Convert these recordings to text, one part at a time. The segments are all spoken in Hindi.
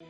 ब्रेक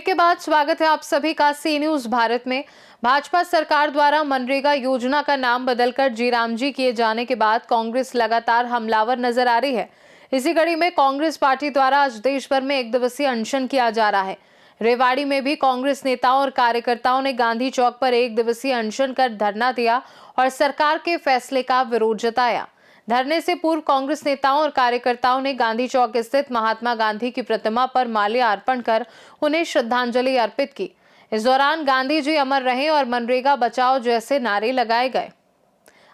के बाद स्वागत है आप सभी का सी न्यूज भारत में। भाजपा सरकार द्वारा मनरेगा योजना का नाम बदलकर जीरामजी किए जाने के बाद कांग्रेस लगातार हमलावर नजर आ रही है। इसी कड़ी में कांग्रेस पार्टी द्वारा आज देश भर में एक दिवसीय अनशन किया जा रहा है। रेवाड़ी में भी कांग्रेस नेताओं और कार्यकर्ताओं ने गांधी चौक पर एक दिवसीय अनशन कर धरना दिया और सरकार के फैसले का विरोध जताया। धरने से पूर्व कांग्रेस नेताओं और कार्यकर्ताओं ने गांधी चौक स्थित महात्मा गांधी की प्रतिमा पर माल्या अर्पण कर उन्हें श्रद्धांजलि अर्पित की। इस दौरान गांधी जी अमर रहे और मनरेगा बचाओ जैसे नारे लगाए गए।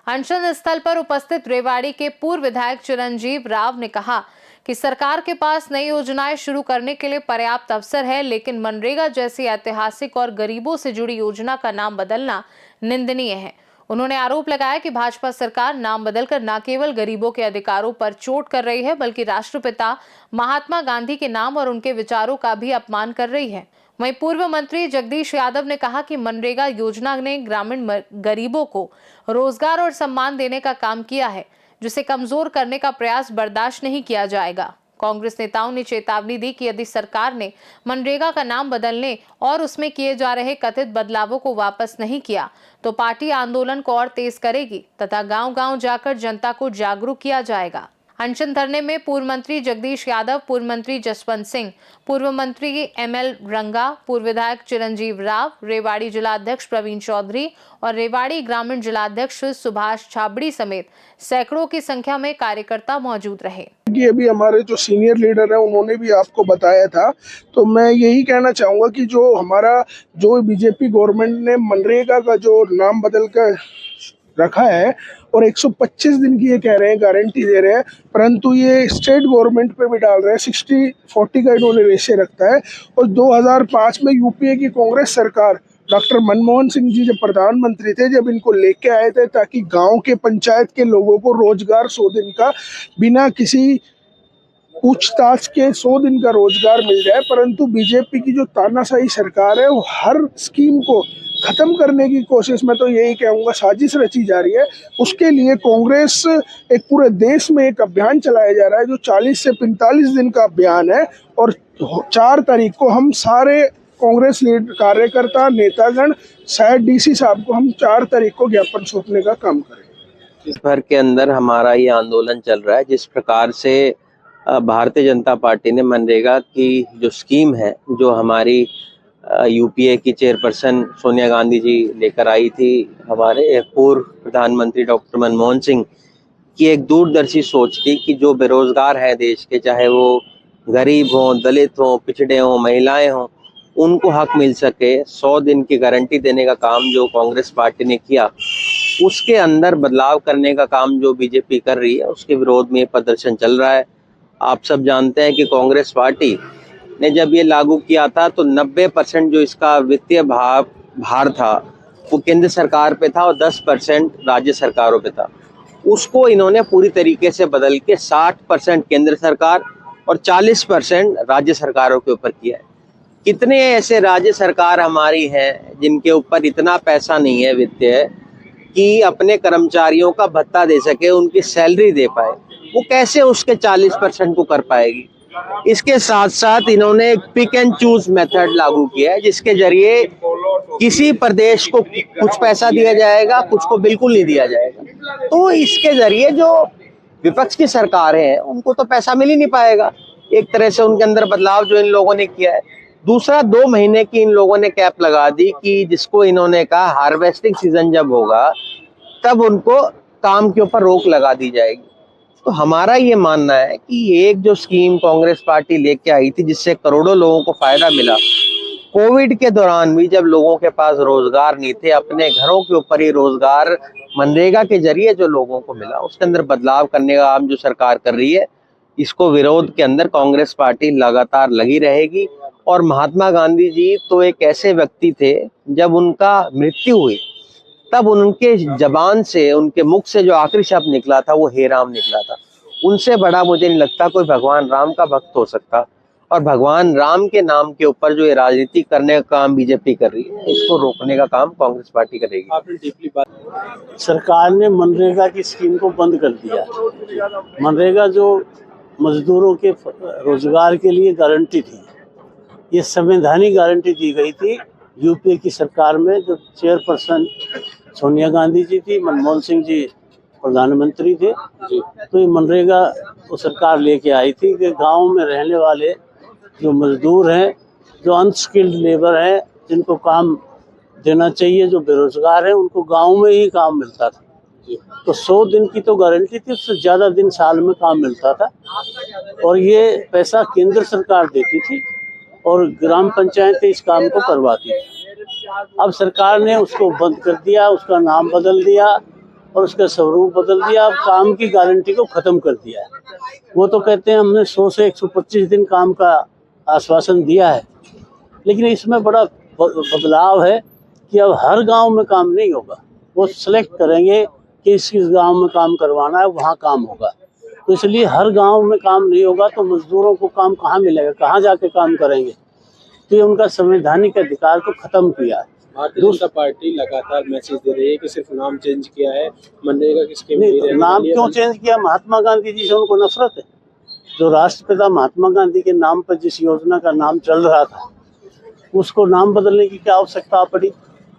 अनशन स्थल पर उपस्थित रेवाड़ी के पूर्व विधायक चिरंजीव राव ने कहा कि सरकार के पास नई योजनाएं शुरू करने के लिए पर्याप्त अवसर है, लेकिन मनरेगा जैसी ऐतिहासिक और गरीबों से जुड़ी योजना का नाम बदलना निंदनीय है। उन्होंने आरोप लगाया कि भाजपा सरकार नाम बदलकर न केवल गरीबों के अधिकारों पर चोट कर रही है, बल्कि राष्ट्रपिता महात्मा गांधी के नाम और उनके विचारों का भी अपमान कर रही है। वहीं पूर्व मंत्री जगदीश यादव ने कहा कि मनरेगा योजना ने ग्रामीण गरीबों को रोजगार और सम्मान देने का काम किया है, जिसे कमजोर करने का प्रयास बर्दाश्त नहीं किया जाएगा। कांग्रेस नेताओं ने चेतावनी दी कि यदि सरकार ने मनरेगा का नाम बदलने और उसमें किए जा रहे कथित बदलावों को वापस नहीं किया तो पार्टी आंदोलन को और तेज करेगी तथा गांव-गांव जाकर जनता को जागरूक किया जाएगा। अनशन धरने में पूर्व मंत्री जगदीश यादव, पूर्व मंत्री जसवंत सिंह, पूर्व मंत्री ML रंगा, पूर्व विधायक चिरंजीव राव, रेवाड़ी जिलाध्यक्ष प्रवीण चौधरी और रेवाड़ी ग्रामीण जिलाध्यक्ष सुभाष छाबड़ी समेत सैकड़ों की संख्या में कार्यकर्ता मौजूद रहे। ये भी हमारे जो सीनियर लीडर है उन्होंने भी आपको बताया था, तो मैं यही कहना चाहूँगा कि जो बीजेपी गवर्नमेंट ने मनरेगा का जो नाम बदल कर रखा है और 125 दिन की ये कह रहे हैं गारंटी दे रहे हैं, परंतु ये स्टेट गवर्नमेंट पे भी डाल रहे हैं। 60-40 का इन्होंने रेशे रखता है। और 2005 में यूपीए की कांग्रेस सरकार डॉक्टर मनमोहन सिंह जी जब प्रधानमंत्री थे, जब इनको लेके आए थे ताकि गांव के पंचायत के लोगों को रोजगार 100 दिन का बिना किसी पूछताछ के 100 दिन का रोजगार मिल जाए, परंतु बीजेपी की जो तानाशाही सरकार है वो हर स्कीम को खत्म करने की कोशिश में, तो यही कहूँगा, साजिश रची जा रही है। उसके लिए कांग्रेस एक पूरे देश में एक अभियान चलाया जा रहा है जो 40 से 45 दिन का अभियान है और 4 तारीख को हम सारे कांग्रेस कार्यकर्ता नेतागण शायद DC साहब को हम 4 तारीख को ज्ञापन सौंपने का काम करेंगे। देश भर के अंदर हमारा ये आंदोलन चल रहा है। जिस प्रकार से भारतीय जनता पार्टी ने मनरेगा की जो स्कीम है, जो हमारी यूपीए की चेयरपर्सन सोनिया गांधी जी लेकर आई थी, हमारे पूर्व प्रधानमंत्री डॉक्टर मनमोहन सिंह की एक दूरदर्शी सोच थी कि जो बेरोजगार है देश के, चाहे वो गरीब हों, दलित हों, पिछड़े हों, महिलाएं हों, उनको हक मिल सके, 100 दिन की गारंटी देने का काम जो कांग्रेस पार्टी ने किया, उसके अंदर बदलाव करने का काम जो बीजेपी कर रही है, उसके विरोध में प्रदर्शन चल रहा है। आप सब जानते हैं कि कांग्रेस पार्टी ने जब ये लागू किया था तो 90% जो इसका वित्तीय भार था वो केंद्र सरकार पे था और 10% राज्य सरकारों पे था। उसको इन्होंने पूरी तरीके से बदल के 60% केंद्र सरकार और 40% राज्य सरकारों के ऊपर किया है। कितने ऐसे राज्य सरकार हमारी हैं जिनके ऊपर इतना पैसा नहीं है वित्तीय कि अपने कर्मचारियों का भत्ता दे सके, उनकी सैलरी दे पाए, वो कैसे उसके 40% को कर पाएगी। इसके साथ साथ इन्होंने एक पिक एंड चूज मेथड लागू किया है, जिसके जरिए किसी प्रदेश को कुछ पैसा दिया जाएगा, कुछ को बिल्कुल नहीं दिया जाएगा। तो इसके जरिए जो विपक्ष की सरकारें हैं उनको तो पैसा मिल ही नहीं पाएगा। एक तरह से उनके अंदर बदलाव जो इन लोगों ने किया है। दूसरा, 2 महीने की इन लोगों ने कैप लगा दी कि जिसको इन्होंने कहा हार्वेस्टिंग सीजन जब होगा तब उनको काम के ऊपर रोक लगा दी जाएगी। तो हमारा ये मानना है कि एक जो स्कीम कांग्रेस पार्टी लेके आई थी जिससे करोड़ों लोगों को फायदा मिला, कोविड के दौरान भी जब लोगों के पास रोजगार नहीं थे, अपने घरों के ऊपर ही रोजगार मनरेगा के जरिए जो लोगों को मिला, उसके अंदर बदलाव करने का काम जो सरकार कर रही है, इसको विरोध के अंदर कांग्रेस पार्टी लगातार लगी रहेगी। और महात्मा गांधी जी तो एक ऐसे व्यक्ति थे, जब उनका मृत्यु हुई तब उनके जबान से, उनके मुख से जो आखिरी शब्द निकला था वो हे राम निकला था। उनसे बड़ा मुझे नहीं लगता कोई भगवान राम का भक्त हो सकता। और भगवान राम के नाम के ऊपर जो ये राजनीति करने का काम बीजेपी कर रही है, इसको रोकने का काम कांग्रेस पार्टी करेगी। आपने डीपली बात, सरकार ने मनरेगा की स्कीम को बंद कर दिया। मनरेगा जो मजदूरों के रोजगार के लिए गारंटी थी, ये संवैधानिक गारंटी दी गई थी यूपीए की सरकार में, जो चेयरपर्सन सोनिया गांधी जी थी, मनमोहन सिंह जी प्रधानमंत्री थे। तो ये मनरेगा वो सरकार लेके आई थी कि गांव में रहने वाले जो मजदूर हैं, जो अनस्किल्ड लेबर है, जिनको काम देना चाहिए, जो बेरोजगार हैं, उनको गांव में ही काम मिलता था। तो 100 दिन की तो गारंटी थी, उससे ज़्यादा दिन साल में काम मिलता था और ये पैसा केंद्र सरकार देती थी और ग्राम पंचायतें इस काम को करवाती थी। अब सरकार ने उसको बंद कर दिया, उसका नाम बदल दिया और उसका स्वरूप बदल दिया। अब काम की गारंटी को ख़त्म कर दिया है। वो तो कहते हैं हमने 100 से 125 दिन काम का आश्वासन दिया है, लेकिन इसमें बड़ा बदलाव है कि अब हर गांव में काम नहीं होगा। वो सिलेक्ट करेंगे कि इस गांव में काम करवाना है, वहाँ काम होगा। तो इसलिए हर गांव में काम नहीं होगा तो मजदूरों को काम कहाँ मिलेगा, कहाँ जाके काम करेंगे। तो ये उनका संवैधानिक अधिकार को खत्म किया है। भारतीय जनता पार्टी लगातार मैसेज दे रही है कि सिर्फ नाम चेंज किया है, मनरेगा की स्कीम नाम क्यों चेंज किया? महात्मा गांधी जी से उनको नफरत है। जो राष्ट्रपिता महात्मा गांधी के नाम पर जिस योजना का नाम चल रहा था, उसको नाम बदलने की क्या आवश्यकता पड़ी?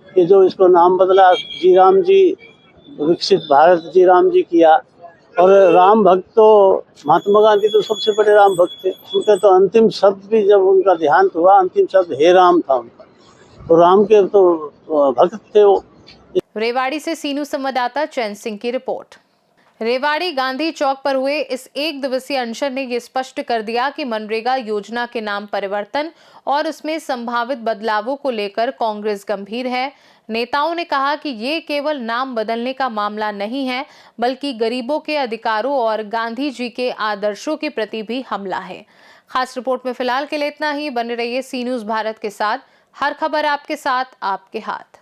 कि जो इसको नाम बदला, जी राम जी विकसित भारत जी राम जी किया। और राम भक्त तो महात्मा गांधी तो सबसे बड़े राम भक्त थे। उनका तो अंतिम शब्द भी जब उनका देहांत हुआ, अंतिम शब्द हे राम था उनका। तो राम के तो भक्त थे वो। रेवाड़ी से सीनू संवाददाता चैन सिंह की रिपोर्ट। रेवाड़ी गांधी चौक पर हुए इस एक दिवसीय अनशन ने ये स्पष्ट कर दिया कि मनरेगा योजना के नाम परिवर्तन और उसमें संभावित बदलावों को लेकर कांग्रेस गंभीर है। नेताओं ने कहा कि ये केवल नाम बदलने का मामला नहीं है, बल्कि गरीबों के अधिकारों और गांधी जी के आदर्शों के प्रति भी हमला है। खास रिपोर्ट में फिलहाल के लिए इतना ही। बने रहिए सी न्यूज़ भारत के साथ। हर खबर आपके साथ, आपके हाथ।